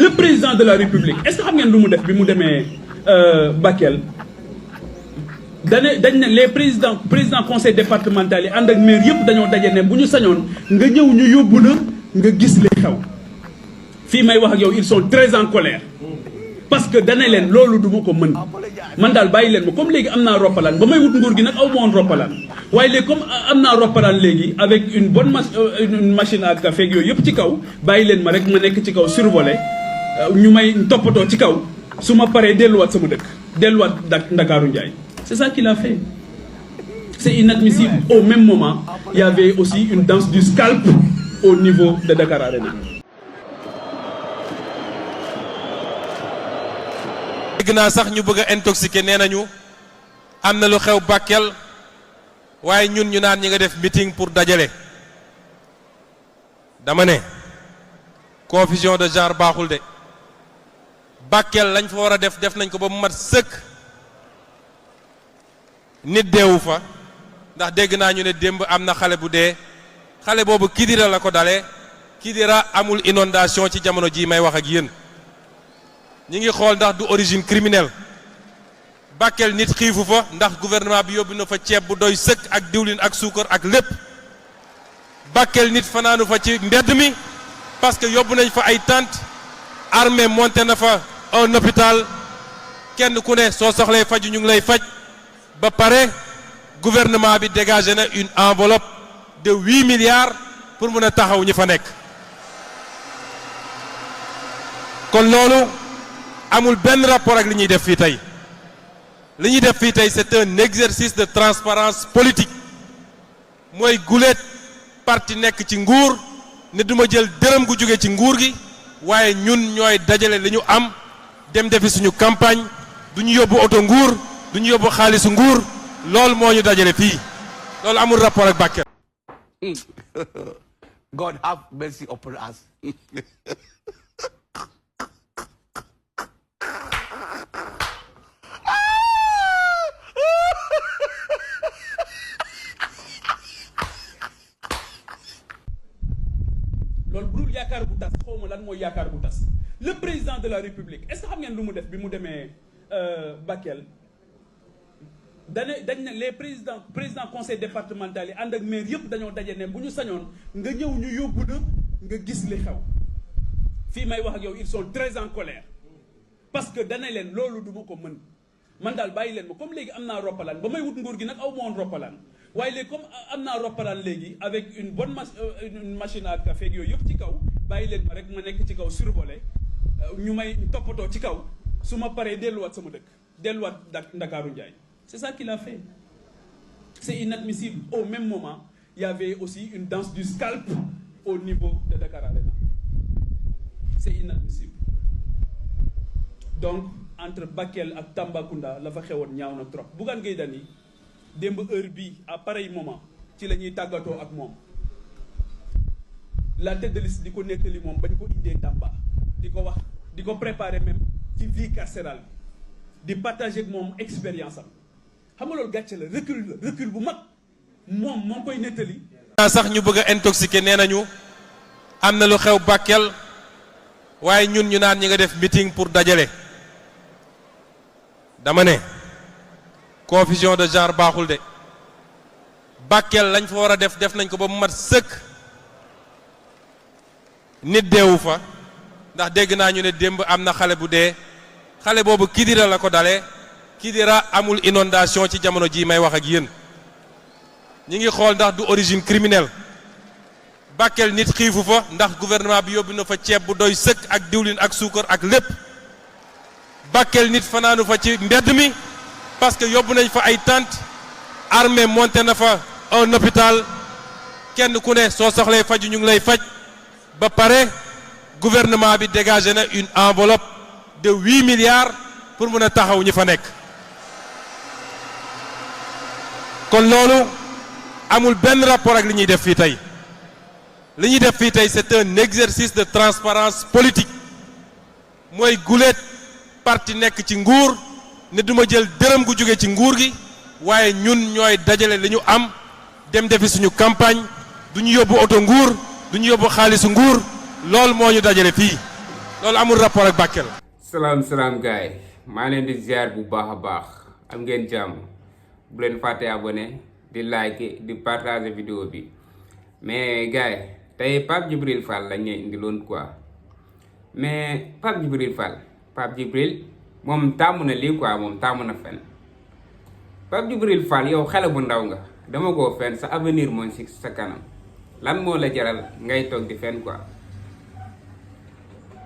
le président de la République est-ce que xam ngeen lu mu def bi mu demee Bakel dañ ne les président conseil départemental yi ànd ak maire yëpp dañoo daje ne bu ñu sañoon nga ñëw ñu yóbbu la nga gis li xew fii may wax ak yow ils sont très en colère parce que dana leen loolu du ma ko mën man daal bàyyi leen ma comme léegi am naa roppalaan ba may wut nguur gi nag aw ma woon roppalaan waaye léegi comme am naa roppalaan léegi avec une bonne machine à café yooyu yëpp ci kaw bàyyi leen ma rek ma nekk ci kaw survolé ñu may toppatoo ci kaw su ma paree delluwaat sama dëkk delluwaat Ndakaaru Njaay c'est ça qu'il a fait c'est inadmissible au même moment il y avait aussi une danse du scalp au niveau de Dakar Arena. dégg naa sax ñu bëgg a intoxiqué nee nañu am na lu xew Bakel waaye ñun ñu naan ñi nga def meeting pour dajale dama ne confusion de genre baaxul de Bakel lañ fa war a def nañ ko ba mu mat sëkk nit deewu fa ndax dégg naa ñu ne démb am na xale bu dee xale boobu Kidira la ko dalee Kidira amul inondation ci jamono jii may wax ak yéen ñi ngi xool ndax du origine criminelle Bakel nit xiifu fa ndax gouvernement bi yóbbu na fa ceeb bu doy sëkk ak diwlin ak suukar ak lépp Bakel nit fanaanu fa ci mbedd mi parce que yóbbu nañ fa ay tente armée monté na fa un hôpital kenn ku ne soo soxlee faju ñu ngi lay faj ba pare gouvernement bi dégagé na une enveloppe de 8 milliards pour mën a taxaw ñi fa nekk kon loolu amul benn rapport ak li ñuy def fii tey li ñuy def fii tey c'est un exercice de transparence politique mooy guléet parti nekk ci nguur ne duma jël dërëm gu jóge ci nguur gi waaye ñun ñooy dajale li ñu am dem defi suñu campagne du ñu yóbbu oto nguur du ñu yóbbu xaalisu nguur loolu moo ñu dajale fii loolu amul rapport ak Bakel. God have mercy upon us. loolu bu dul yaakaar bu tas xaw ma lan mooy yaakaar bu tas le président de la République est-ce que xam ngeen lu mu def bi mu demee Bakel dañ ne les président conseil départemental yi ànd ak maire yëpp dañoo daje ne bu ñu sañoon nga ñëw ñu yóbbu la nga gis li xew fii may wax ak yow ils sont très en colère parce que dana leen loolu du ma ko mën man daal bàyyi leen ma comme léegi am naa roppalaan ba may wut nguur gi nag aw ma woon roppalaan waaye léegi comme am naa roppalaan léegi avec une bonne machine à café yooyu yëpp ci kaw bàyyi leen ma rek ma nekk ci kaw survolé ñu may toppatoo ci kaw su ma paree delluwaat sama dëkk delluwaat Ndakaaru Njaay c'est ça qu'il a fait c'est inadmissible au même moment il y avait aussi une danse du scalp au niveau de Dakar Arena c'est inadmissible donc entre Bakel ak Tambacounda la fa xewoon ñaaw na trop Bougane Gueye Dany démb heure bii à pareil moment ci la ñuy tàggatoo ak moom la tête de liste di ko nettali moom bañ ko indee Tamba di ko wax di ko préparer même ci vie carcérale bi di partager ak moom expérience am xam nga loolu gàcce la recul bu mag moom moo koy nettali. sax ñu bëgg a intoxiqué nee nañu am na lu xew Bakel waaye ñun ñu naan ñi nga def meeting pour dajale dama ne confusion de genre baaxul de Bakel lañ fa war a def nañ ko ba mu mat sëkk nit deewu fa ndax dégg naa ñu ne démb am na xale bu dee xale boobu Kidira la ko dalee Kidira amul inondation ci jamono jii may wax ak yéen ñi ngi xool ndax du origine criminelle Bakel nit xiifu fa ndax gouvernement bi yóbbu na fa ceeb bu doy sëkk ak diwlin ak suukar ak lépp Bakel nit fanaanu fa ci mbedd mi parce que yóbbu nañ fa ay tente armée monté na fa un hôpital kenn ku ne soo soxlee faju ñu ngi lay faj ba pare gouvernement bi dégagé na une enveloppe de 8 milliards pour mën a taxaw ñi fa nekk kon loolu amul benn rapport ak li ñuy def fii tey li ñuy def fii tey c'est un exercice de transparence politique mooy guléet parti nekk ci nguur ne duma jël dërëm gu jóge ci nguur gi waaye ñun ñooy dajale li ñu am dem defi suñu campagne du ñu yóbbu oto nguur du ñu yóbbu xaalisu nguur loolu moo ñu dajale fii loolu amul rapport ak Bakel. salaam gaay maa leen di ziar bu baax a baax am ngeen jàmm bu leen fàtte abonné di like di partager vidéo bi mais gaay tey Pape Djibril Fall lañ leen indiloon quoi mais Pape Djibril moom tàmm na lii quoi moom tàmm na fen Pape Djibril Fall yow xale bu ndaw nga dama koo fen sa avenir moom si sa kanam lan moo la jaral ngay toog di fen quoi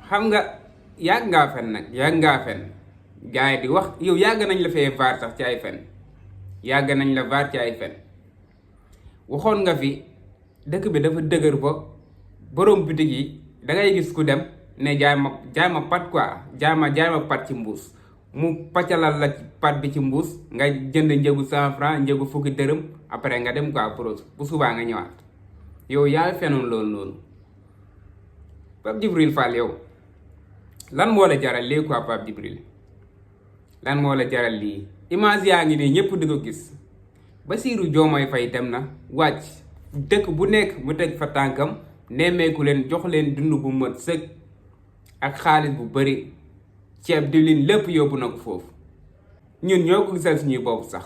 xam nga yàgg ngaa fen gars yi di wax yow yàgg nañ la fee vaar sax ci ay fen yàgg nañ la vaar ci ay fen waxoon nga fi dëkk bi dafa dëgër ba borom bitig yi dangay gis ku dem ne jaay ma pat quoi jaay ma pat ci mbuus mu paccalal la pat bi ci mbuus nga jënd njëgu 100 francs njëgu fukki dërëm après nga dem quoi pour bu subaa nga ñëwaat yow yaa fenoon loolu noonu Pape Djibril Fall yow lan moo la jaral lii quoi Pape Djibril lan moo la jaral lii image yaa ngi nii ñëpp di ko gis Bassirou Diomaye Faye dem na wàcc dëkk bu nekk mu teg fa tànkam nemmeeku leen jox leen dund bu mat sëg ak xaalis bu bari ceeb diwlin lépp yóbbu na ko foofu ñun ñoo ko gisal suñuy bopp sax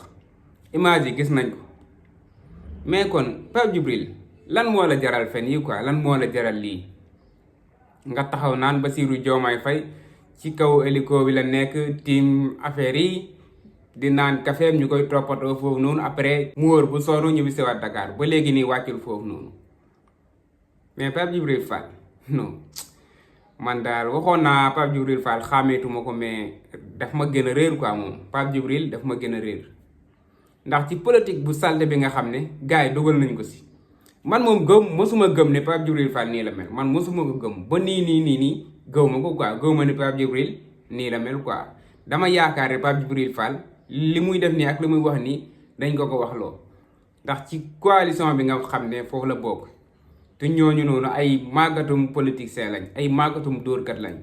image yi gis nañ ko mais kon Pape Djibril lan moo la jaral fen yi quoi lan moo la jaral lii nga taxaw naan Bassirou Diomaye Faye ci kaw hélico bi la nekk tiim affaire yi di naan kafeem ñu koy toppatoo foofu noonu après mu wóor bu sonn ñu bisiwaat Dakar ba léegi nii wàccul foofu noonu mais Pape Djibril Fall non man daal waxoon naa Pape Djibril Fall xàmmeetuma ko mais daf ma gën a réer quoi moom Pape Djibril daf ma gën a réer ndax ci politique bu salte bi nga xam ne gars yi dugal nañ ko si man moom mosuma gëm ne Pape Djibril Fall nii la mel man mosuma ko gëm ba nii gëw ma ko quoi gëw ma ne Pape Djibril nii la mel quoi dama yaakaar ne Pape Djibril Fall li muy def nii ak li muy wax nii dañ ko ko waxloo ndax ci coalition bi nga xam ne foofu la bokk te ñooñu noonu ay màggatum politicien lañ ay màggatum dóorkat lañ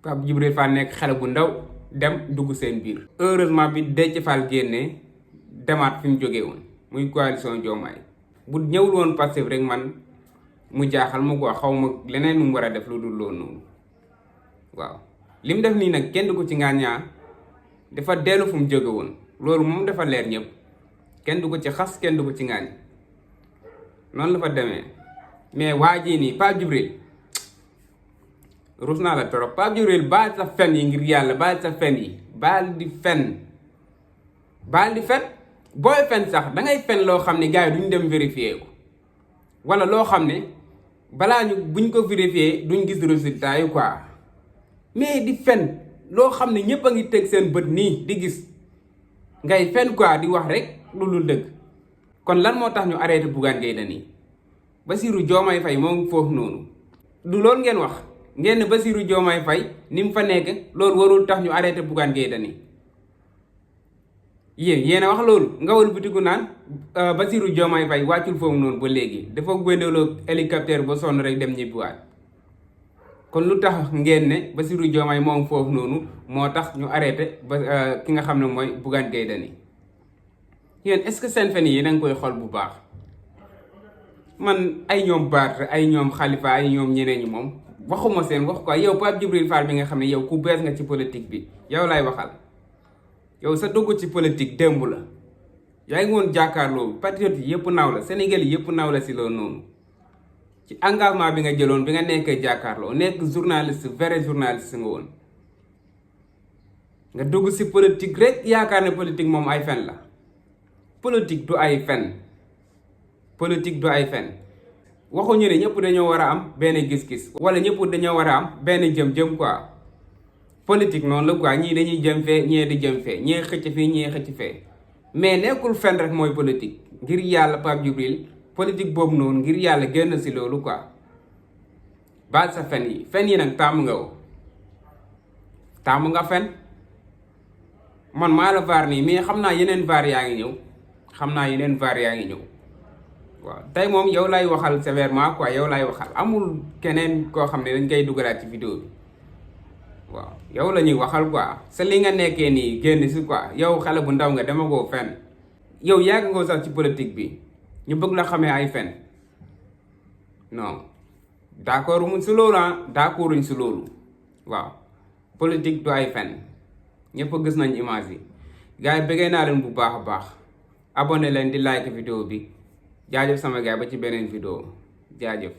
Pape Djibril Fall nekk xale bu ndaw dem dugg seen biir heureusement bi Déthié Fall génnee demaat fi mu jógee woon muy coalition Diomaye bu ñëwul woon Pastef rek man mu jaaxal ma quoi xaw ma leneen lu mu war a def lu dul loolu noonu waaw li mu def nii nag kenn du ko ci ngaañaa dafa dellu fu mu jóge woon loolu moom dafa leer ñëpp kenn du ko ci xas kenn du ko ci ngaañ noonu la fa demee mais waa jii nii Pape Djibril rus naa la trop Pape Djibril baal sa fen yi ngir yàlla baal sa fen yi baal di fen booy fen sax dangay fen loo xam ne gars yi duñ dem vérifier ko wala loo xam ne balaa buñ ko vérifier duñ gis résultat yi quoi mais di fen loo xam ne ñëpp a ngi teg seen bët nii di gis ngay fen quoi di wax rek lu dul dëgg kon lan moo tax ñu arrêté Bougane Gueye Dany Bassirou Diomaye Faye moom foofu noonu du loolu ngeen wax ngeen ne Bassirou Diomaye Faye ni mu fa nekk loolu warul tax ñu arrêté Bougane Gueye Dany yéen a wax loolu nga wal bitigu naan Bassirou Diomaye Faye wàccul foofu noonu ba léegi dafa gwéndaloo hélicoptère ba sonn rek dem ñibbiwaat kon lu tax ngeen ne Bassirou Diomaye moom foofu noonu moo tax ñu arrêté ba ki nga xam ne mooy Bougane Gueye Dany yéen est-ce que seen fen yi da nga koy xool bu baax man ay ñoom Barth ay ñoom Khalifa ay ñoom ñeneen ñi moom waxuma seen wax quoi yow Pape Djibril Fall bi nga xam ne yow ku bees nga ci politique bi yow lay waxal yow sa dugg ci politique démb la yaa ngi woon jàkkaarloo patriote yi yëpp naw la Sénégal yi yëpp naw la si loolu noonu ci engagement bi nga jëloon bi nga nekkee jàkkaarloo nekk journaliste vrai journaliste nga woon nga dugg si politique rek yaakaar ne politique moom ay fen la politique du ay fen waxuñu ne ñëpp dañoo war a am benn gis-gis wala ñëpp dañoo war a am benn jëm-jëm quoi politique noonu la quoi ñii dañuy jëm fee ñee di jëm fee ñee xëcc fii ñee xëcc fee mais nekkul fen rek mooy politique ngir yàlla Pape Djibril politique boobu noonu ngir yàlla génn si loolu quoi baal sa fen yi nag tàmm nga fen man maa la vaar nii mais xam naa yeneen vaar yaa ngi ñëw waaw tey moom yow lay waxal sévèrement quoi yow lay waxal amul keneen koo xam ne dañ koy dugalaat ci vidéo bi waaw yow la ñuy waxal quoi sa li nga nekkee nii génn si quoi yow xale bu ndaw nga dama koo fen yow yàgg nga sax ci politique bi ñu bëgg la xamee ay fen non d'accord muñ si loolu d'accorduñ si loolu waaw politique du ay fen ñëpp gis nañ image yi gars yi bëggee naa leen bu baax a baax abonné leen di like vidéo bi jaajëf sama gars ba ci beneen vidéo jaajëf